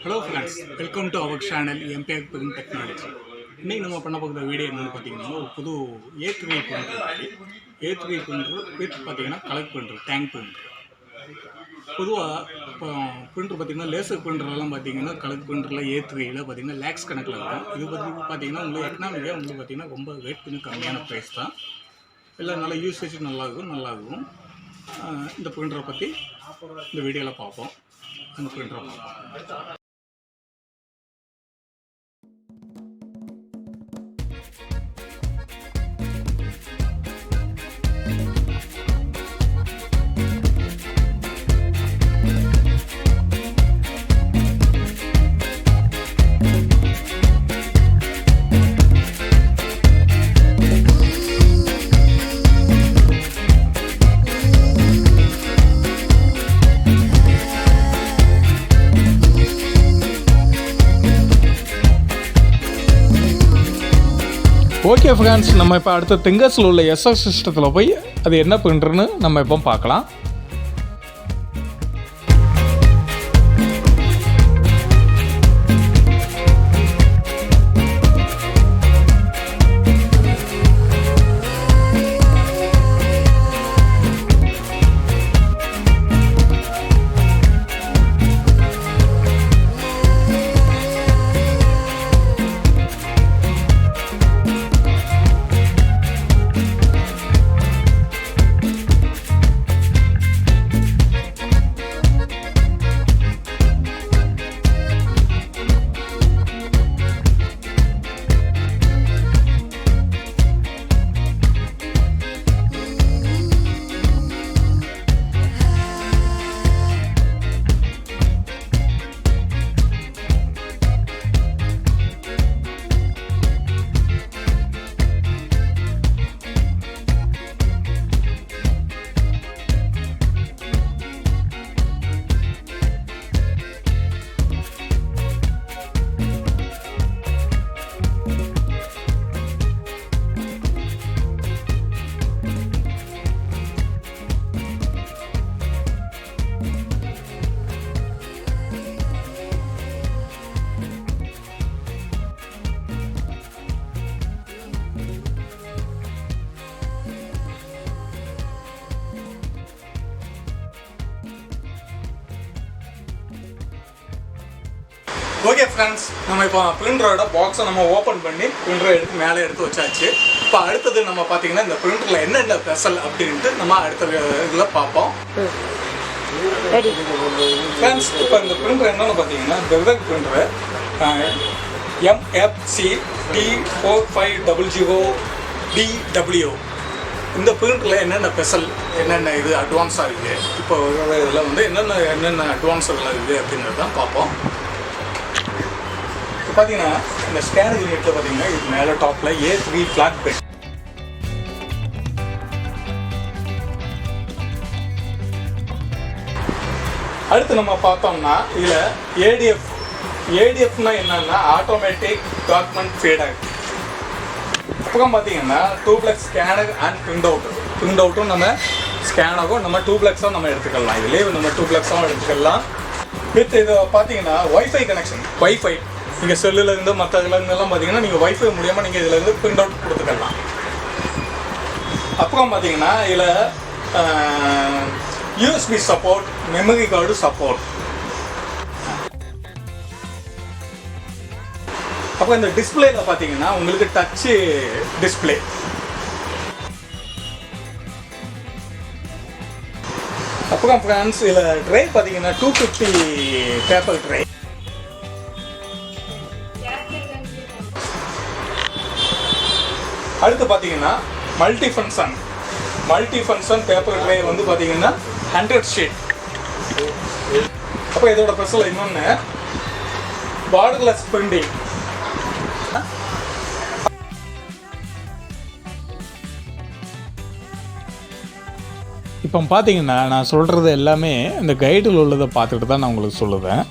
Hello friends, welcome to our channel MPR print technology. இன்றைக்கி நம்ம பண்ண போகிற வீடியோ என்னென்னு பார்த்தீங்கன்னா, ஒரு புது A3 printer A3 printer with பார்த்தீங்கன்னா கலர் பிரிண்டர், டேங்க் பிரிண்டர். பொதுவாக இப்போ பிரிண்டர் பார்த்திங்கன்னா லேசர் பிரிண்டர்லாம் பார்த்தீங்கன்னா கலர் பிரிண்டரில் A3யில் பார்த்தீங்கன்னா லேக்ஸ் கணக்கில் இருக்கும். இது பார்த்தீங்கன்னா உங்களுக்கு எக்கனாமிக்காக உங்களுக்கு பார்த்தீங்கன்னா ரொம்ப ரேட் கொஞ்சம் கம்மியான ப்ரைஸ் தான். எல்லாம் நல்லா யூசேஜ் நல்லாயிருக்கும். இந்த பிரிண்டரை பற்றி இந்த வீடியோவில் பார்ப்போம். அந்த பிரிண்டரை பார்ப்போம். ஓகே ஃப்ரெண்ட்ஸ், நம்ம இப்போ அடுத்த திங்கர்ஸில் உள்ள எஸ்எஸ் சிஸ்டத்தில் போய் அது என்ன பிரிண்டர்னு நம்ம இப்போ பார்க்கலாம். ஓகே ஃப்ரெண்ட்ஸ், நம்ம இப்போ பிரிண்டரோட பாக்ஸை நம்ம ஓப்பன் பண்ணி பிரிண்டரை மேலே எடுத்து வச்சாச்சு. இப்போ அடுத்தது நம்ம பார்த்தீங்கன்னா இந்த பிரிண்டரில் என்னென்ன ஸ்பெஷல் அப்படின்ட்டு நம்ம அடுத்த இதில் பார்ப்போம். ஃப்ரெண்ட்ஸ், இப்போ இந்த பிரிண்டர் என்னென்னு பார்த்தீங்கன்னா வெவ்வேறு பிரிண்டரு MFC T4500 DW. இந்த பிரிண்டரில் என்னென்ன ஸ்பெஷல், என்னென்ன இது அட்வான்ஸாக இருக்குது, இப்போ இதில் வந்து என்னென்ன அட்வான்ஸுகள் இருக்குது அப்படிங்கிறது தான் பார்ப்போம். பார்த்தீங்கன்னா இந்த ஸ்கேன் யூனிட்டில் பார்த்தீங்கன்னா இது மேலே டாப்பில் A3 ஃப்ளாட் பெட். அடுத்து நம்ம பார்த்தோம்னா இதில் ஏடிஎஃப்னா என்னன்னா ஆட்டோமேட்டிக் டாக்குமெண்ட் ஃபீடர். அப்புறம் பார்த்தீங்கன்னா டூப்ளெக்ஸ் ஸ்கேனர் அண்ட் பிரிண்ட் அவுட்டும் நம்ம ஸ்கேனாகும் நம்ம டூப்ளெக்ஸும் நம்ம எடுத்துக்கலாம். இதுலேயே நம்ம டூப்ளெக்ஸும் எடுத்துக்கலாம். வித் இது பார்த்தீங்கன்னா ஒய்ஃபை கனெக்ஷன். ஒய்ஃபை நீங்கள் செல்லுலேருந்து மற்ற இதுலேருந்துலாம் பார்த்தீங்கன்னா நீங்கள் ஒய்ஃபை மூலியமாக நீங்கள் இதிலேருந்து பிரிண்ட் அவுட் கொடுத்துக்கலாம். அப்புறம் பார்த்தீங்கன்னா இதில் USB support, memory card support. அப்புறம் இந்த டிஸ்பிளேல பார்த்தீங்கன்னா உங்களுக்கு டச்சு டிஸ்பிளே. அப்புறம் ஃப்ரெண்ட்ஸ் இதில் ட்ரை பார்த்தீங்கன்னா 250 பேப்பர் ட்ரை. அடுத்து பார்த்தீங்கன்னா மல்டி ஃபங்க்ஷன் பேப்பர் ட்ரை வந்து பார்த்தீங்கன்னா 100 ஷீட். அப்போ இதோட ஸ்பெஷல் இன்னொன்று பார்டர்லெஸ் பிரிண்டிங். இப்போ பார்த்தீங்கன்னா நான் சொல்கிறது எல்லாமே இந்த கைடில் உள்ளதை பார்த்துட்டு தான் நான் உங்களுக்கு சொல்லுவேன்.